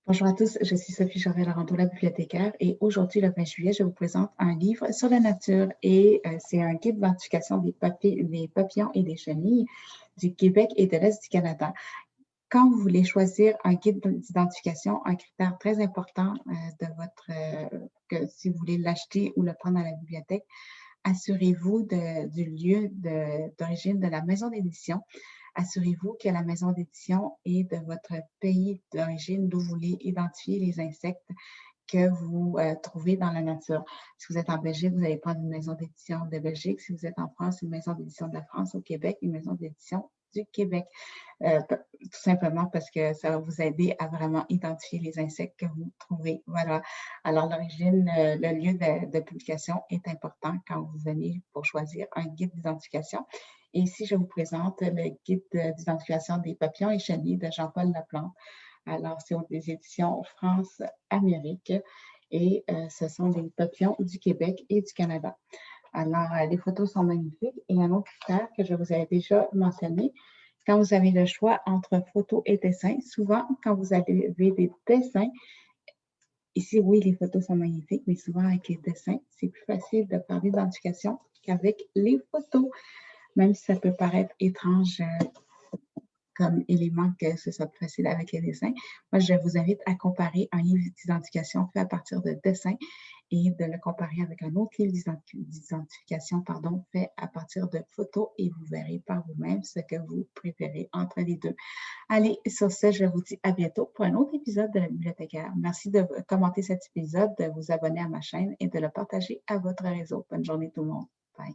Bonjour à tous, je suis Sophie Gervais-Laurento, la bibliothécaire, et aujourd'hui, le 20 juillet, je vous présente un livre sur la nature et c'est un guide d'identification des papillons et des chenilles du Québec et de l'Est du Canada. Quand vous voulez choisir un guide d'identification, un critère très important que si vous voulez l'acheter ou le prendre à la bibliothèque, assurez-vous du lieu d'origine de la maison d'édition. Assurez-vous que la maison d'édition est de votre pays d'origine, d'où vous voulez identifier les insectes que vous trouvez dans la nature. Si vous êtes en Belgique, vous allez prendre une maison d'édition de Belgique. Si vous êtes en France, une maison d'édition de la France. Au Québec, une maison d'édition du Québec. Tout simplement parce que ça va vous aider à vraiment identifier les insectes que vous trouvez. Voilà. Alors, l'origine, le lieu de publication est important quand vous venez pour choisir un guide d'identification. Et ici, je vous présente le guide d'identification des papillons et chenilles de Jean-Paul Laplante. Alors, c'est des éditions France-Amérique et ce sont des papillons du Québec et du Canada. Alors, les photos sont magnifiques. Et un autre critère que je vous avais déjà mentionné, quand vous avez le choix entre photos et dessins, souvent, quand vous avez des dessins, ici, oui, les photos sont magnifiques, mais souvent avec les dessins, c'est plus facile de faire l'identification qu'avec les photos, même si ça peut paraître étrange comme élément que ce soit plus facile avec les dessins. Moi, je vous invite à comparer un livre d'identification fait à partir de dessins et de le comparer avec un autre livre d'identification fait à partir de photos et vous verrez par vous-même ce que vous préférez entre les deux. Allez, sur ce, je vous dis à bientôt pour un autre épisode de la bibliothécaire. Merci de commenter cet épisode, de vous abonner à ma chaîne et de le partager à votre réseau. Bonne journée tout le monde. Bye.